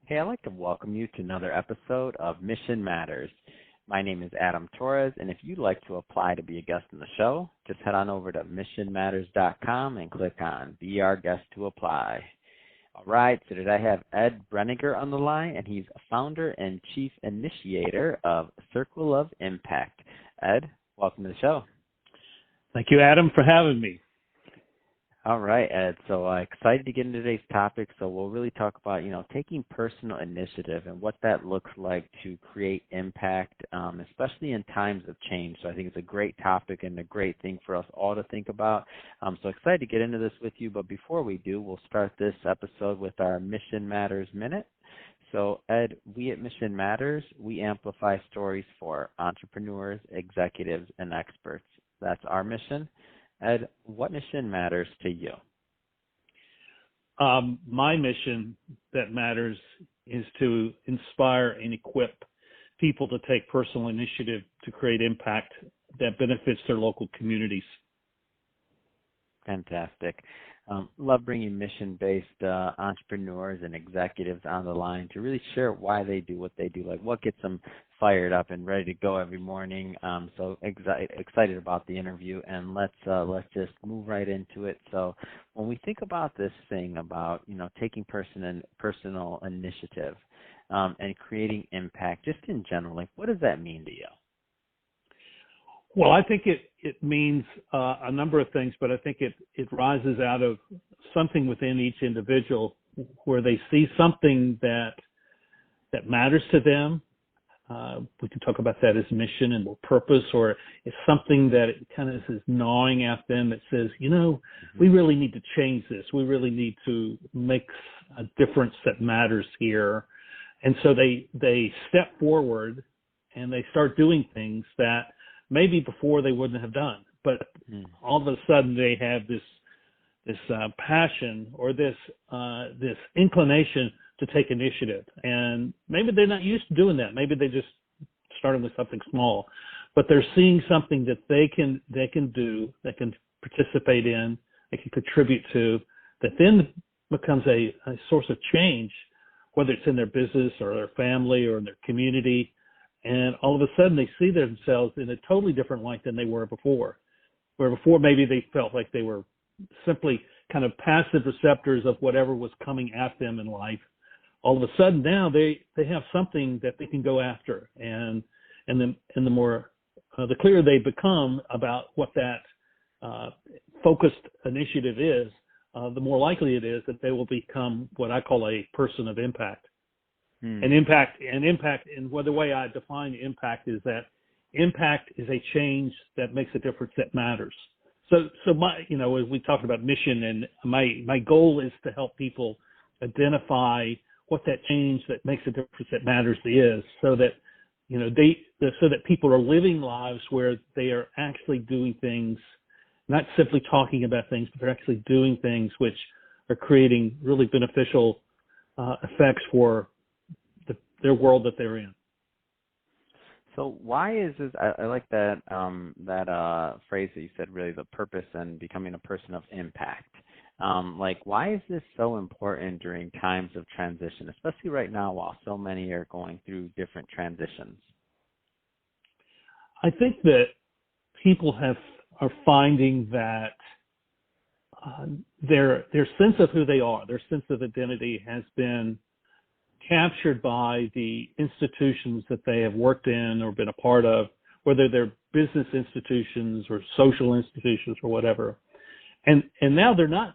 Hey, I'd like to welcome you to another episode of Mission Matters. My name is Adam Torres, and if you'd like to apply to be a guest on the show, just head on over to missionmatters.com and click on Be Our Guest to apply. All right, so today I have Ed Brenegar on the line, and he's a founder and chief initiator of Circle of Impact. Ed, welcome to the show. Thank you, Adam, for having me. All right, Ed. So excited to get into today's topic. So we'll really talk about, taking personal initiative and what that looks like to create impact, especially in times of change. So I think it's a great topic and a great thing for us all to think about. So excited to get into this with you. But before we do, we'll start this episode with our Mission Matters Minute. So, Ed, we at Mission Matters, we amplify stories for entrepreneurs, executives, and experts. That's our mission. Ed, what mission matters to you? My mission that matters is to inspire and equip people to take personal initiative to create impact that benefits their local communities. Fantastic. Love bringing mission-based entrepreneurs and executives on the line to really share why they do what they do, like what gets them fired up and ready to go every morning. So excited about the interview, and let's just move right into it. So when we think about this thing about taking personal initiative and creating impact, just in general, like what does that mean to you? Well, I think it means a number of things, but I think it rises out of something within each individual where they see something that matters to them. We can talk about that as mission and purpose, or it's something that it kind of is gnawing at them that says, we really need to change this. We really need to make a difference that matters here. And so they step forward and they start doing things that maybe before they wouldn't have done, but all of a sudden they have this passion or this inclination to take initiative, and maybe they're not used to doing that. Maybe they just started with something small, but they're seeing something that they can do, they can participate in, they can contribute to, that then becomes a source of change, whether it's in their business or their family or in their community. And all of a sudden they see themselves in a totally different light than they were before. Where before maybe they felt like they were simply kind of passive receptors of whatever was coming at them in life. All of a sudden now they have something that they can go after. And the more the clearer they become about what that focused initiative is, the more likely it is that they will become what I call a person of impact. And impact, and the way I define impact is that impact is a change that makes a difference that matters. So my, as we talked about mission, and my goal is to help people identify what that change that makes a difference that matters is, so that so that people are living lives where they are actually doing things, not simply talking about things, but they're actually doing things which are creating really beneficial effects for their world that they're in. So why is this? I like that phrase that you said, really the purpose and becoming a person of impact. Why is this so important during times of transition, especially right now while so many are going through different transitions? I think that people are finding that their sense of who they are, their sense of identity has been captured by the institutions that they have worked in or been a part of, whether they're business institutions or social institutions or whatever. And now they're not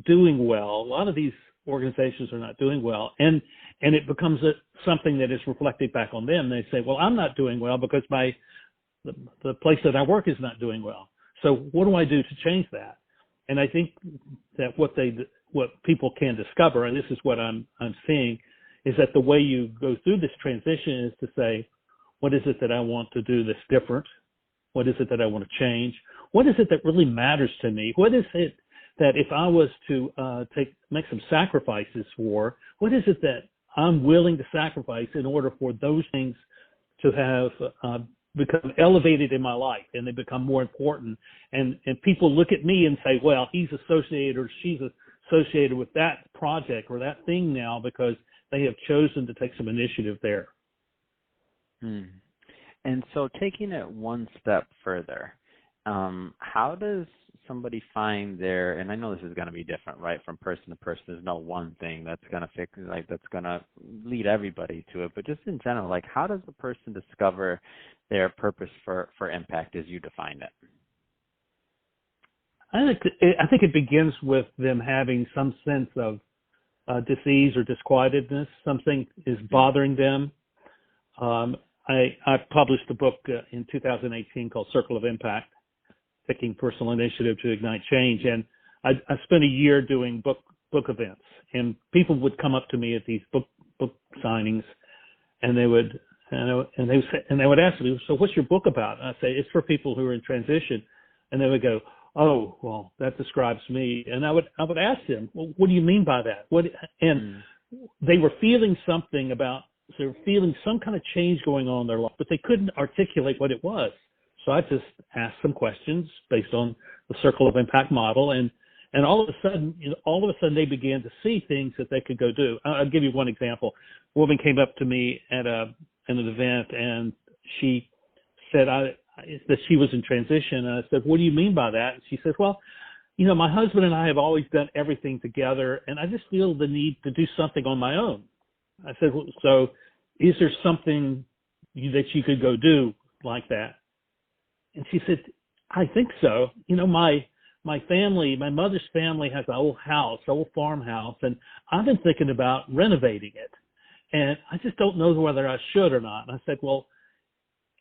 doing well. A lot of these organizations are not doing well. And it becomes something that is reflected back on them. They say, well, I'm not doing well because the place that I work is not doing well. So what do I do to change that? And I think that what people can discover, and this is what I'm seeing, is that the way you go through this transition is to say, what is it that I want to do that's different? What is it that I want to change? What is it that really matters to me? What is it that if I was to make some sacrifices for, what is it that I'm willing to sacrifice in order for those things to have become elevated in my life, and they become more important? And people look at me and say, well, he's associated or she's associated with that project or that thing now because they have chosen to take some initiative there. And so taking it one step further, how does somebody find their, and I know this is going to be different, right, from person to person. There's no one thing that's going to fix, like, that's going to lead everybody to it. But just in general, like, how does a person discover their purpose for impact as you define it? I think it begins with them having some sense of disease or disquietedness. Something is bothering them. I published a book in 2018 called Circle of Impact, Taking Personal Initiative to Ignite Change. And I spent a year doing book events, and people would come up to me at these book signings, and they would ask me, "So what's your book about?" And I say, "It's for people who are in transition." And they would go, "Oh, well, that describes me." And I would ask them, "Well, what do you mean by that?" They were feeling something they were feeling some kind of change going on in their life, but they couldn't articulate what it was. So I just asked some questions based on the Circle of Impact model, and all of a sudden they began to see things that they could go do. I'll give you one example. A woman came up to me at an event, and she said that she was in transition. And I said, "What do you mean by that?" And she said, "Well, my husband and I have always done everything together, and I just feel the need to do something on my own." I said, "Well, so is there something that you could go do like that?" And she said, "I think so. My family, my mother's family has an old farmhouse, and I've been thinking about renovating it. And I just don't know whether I should or not." And I said, "Well,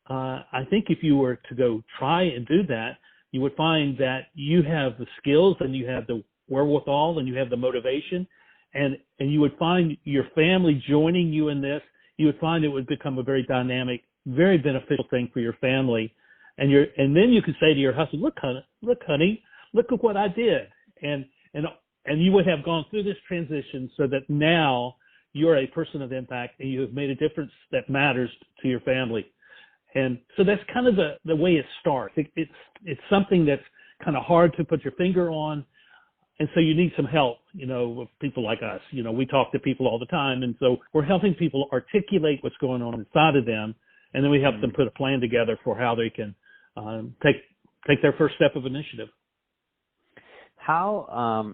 I think if you were to go try and do that, you would find that you have the skills and you have the wherewithal and you have the motivation, and you would find your family joining you in this. You would find it would become a very dynamic, very beneficial thing for your family. And then you could say to your husband, look, honey, look at what I did." And you would have gone through this transition so that now you're a person of impact and you have made a difference that matters to your family. And so that's kind of the way it starts. It's something that's kind of hard to put your finger on. And so you need some help, with people like us. We talk to people all the time. And so we're helping people articulate what's going on inside of them. And then we help them put a plan together for how they can take their first step of initiative. How,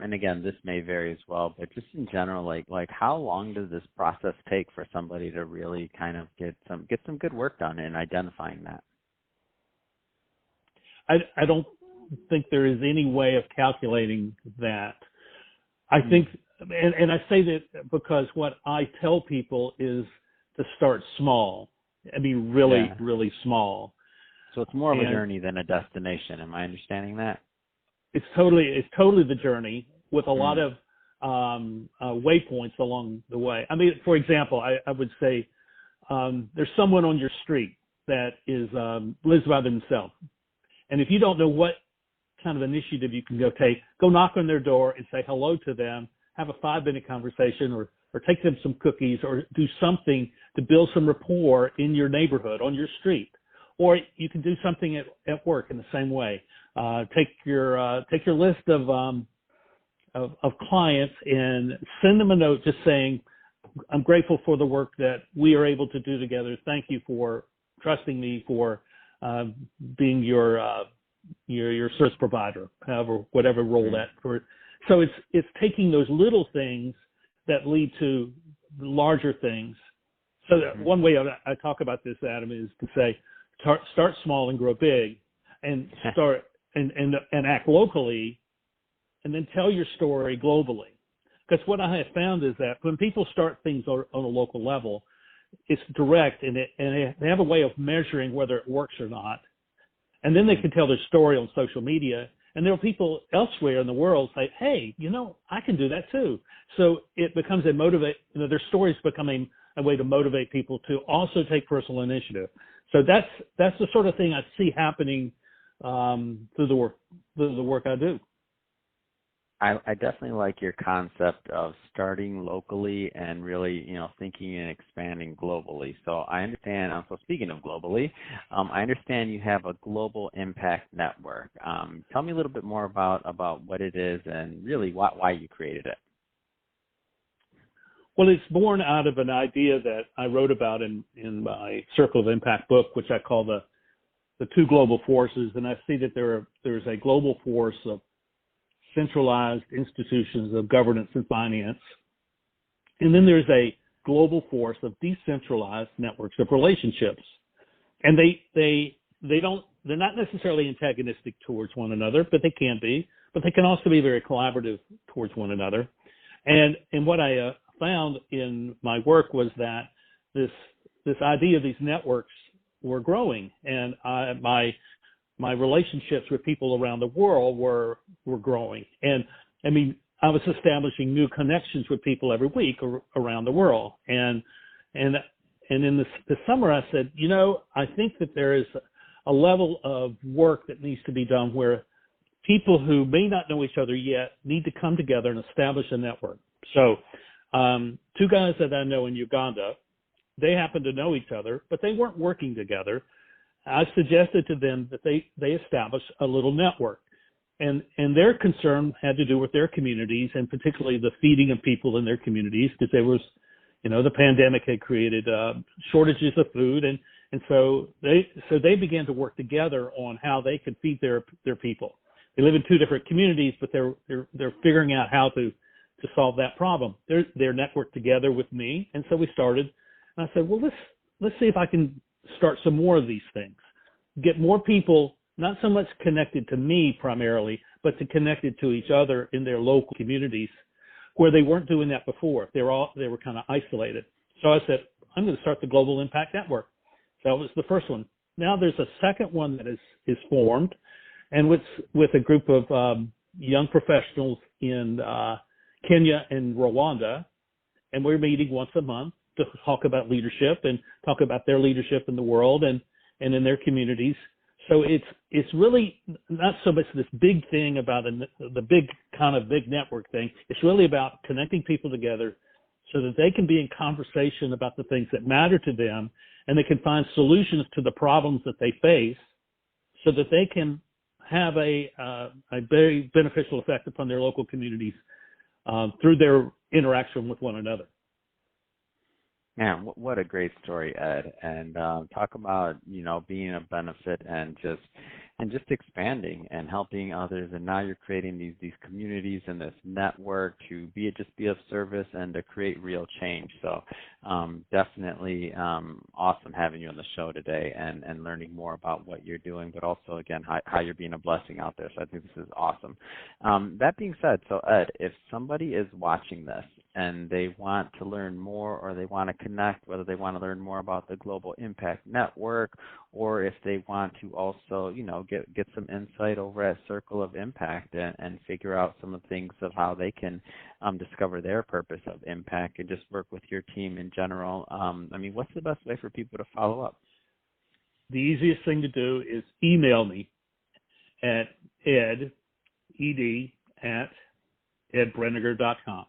and again, this may vary as well, but just in general, like how long does this process take for somebody to really kind of get some good work done in identifying that? I don't think there is any way of calculating that. I think, and I say that because what I tell people is to start small. I mean, really small. So it's more of a journey than a destination. Am I understanding that? It's totally the journey with a lot of waypoints along the way. I mean, for example, I would say there's someone on your street that lives by themselves, and if you don't know what kind of initiative you can go knock on their door and say hello to them, have a 5-minute conversation, or take them some cookies, or do something to build some rapport in your neighborhood, on your street. Or you can do something at work in the same way. Take your list of clients and send them a note just saying, "I'm grateful for the work that we are able to do together. Thank you for trusting me, for being your service provider," whatever role that for. So it's taking those little things that lead to larger things. So one way I talk about this, Adam, is to say, start small and grow big, and start and act locally, and then tell your story globally. Because what I have found is that when people start things on a local level, it's direct, and they have a way of measuring whether it works or not. And then they can tell their story on social media, and there are people elsewhere in the world say, "Hey, I can do that too." So it becomes their stories becoming a way to motivate people to also take personal initiative. So that's the sort of thing I see happening through the work I do. I definitely like your concept of starting locally and really, thinking and expanding globally. So I understand. So speaking of globally, I understand you have a global impact network. Tell me a little bit more about what it is and really why you created it. Well, it's born out of an idea that I wrote about in my Circle of Impact book, which I call the two global forces. And I see that there's a global force of centralized institutions of governance and finance. And then there's a global force of decentralized networks of relationships. And they're not necessarily antagonistic towards one another, but they can be. But they can also be very collaborative towards one another. And what I found in my work was that this idea of these networks were growing, and my relationships with people around the world were growing. And I mean, I was establishing new connections with people every week around the world. And in the summer, I said, I think that there is a level of work that needs to be done where people who may not know each other yet need to come together and establish a network. So two guys that I know in Uganda, they happen to know each other, but they weren't working together. I suggested to them that they establish a little network. And their concern had to do with their communities, and particularly the feeding of people in their communities, because there was, the pandemic had created shortages of food, and so they began to work together on how they could feed their people. They live in two different communities, but they're figuring out how to solve that problem. They're networked together with me, and so we started. And I said, well, let's see if I can start some more of these things, get more people not so much connected to me primarily, but to connected to each other in their local communities where they weren't doing that before. They were kind of isolated. So I said, I'm going to start the Global Impact Network. So that was the first one. Now there's a second one that is formed, and with a group of young professionals in Kenya and Rwanda, and we're meeting once a month to talk about leadership and talk about their leadership in the world and in their communities. So it's really not so much this big thing about the big network thing. It's really about connecting people together so that they can be in conversation about the things that matter to them, and they can find solutions to the problems that they face so that they can have a very beneficial effect upon their local communities through their interaction with one another. Man, what a great story, Ed. And talk about, being a benefit and just expanding and helping others. And now you're creating these communities and this network to be of service and to create real change. So definitely awesome having you on the show today and learning more about what you're doing, but also, again, how you're being a blessing out there. So I think this is awesome. That being said, so Ed, if somebody is watching this and they want to learn more or they want to connect, whether they want to learn more about the Global Impact Network or if they want to also, get some insight over at Circle of Impact and figure out some of the things of how they can discover their purpose of impact and just work with your team in general. What's the best way for people to follow up? The easiest thing to do is email me at ed@edbrenegar.com.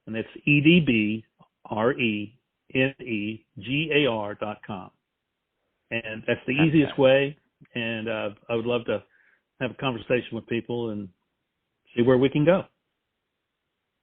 And that's EDBRENEGAR.com. And that's the easiest way. And I would love to have a conversation with people and see where we can go.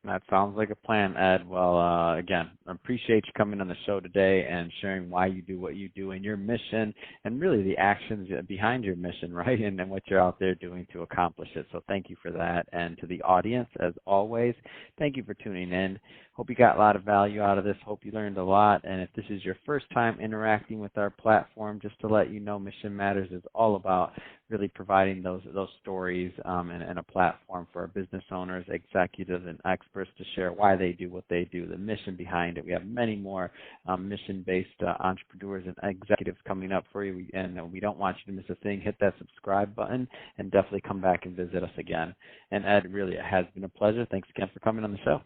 That sounds like a plan, Ed. Well, again, I appreciate you coming on the show today and sharing why you do what you do and your mission and really the actions behind your mission, right, and what you're out there doing to accomplish it. So thank you for that. And to the audience, as always, thank you for tuning in. Hope you got a lot of value out of this. Hope you learned a lot. And if this is your first time interacting with our platform, just to let you know, Mission Matters is all about really providing those stories and a platform for our business owners, executives, and experts to share why they do what they do, the mission behind it. We have many more mission-based entrepreneurs and executives coming up for you, and we don't want you to miss a thing. Hit that subscribe button and definitely come back and visit us again. And Ed, really, it has been a pleasure. Thanks again for coming on the show.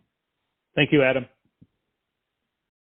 Thank you, Adam.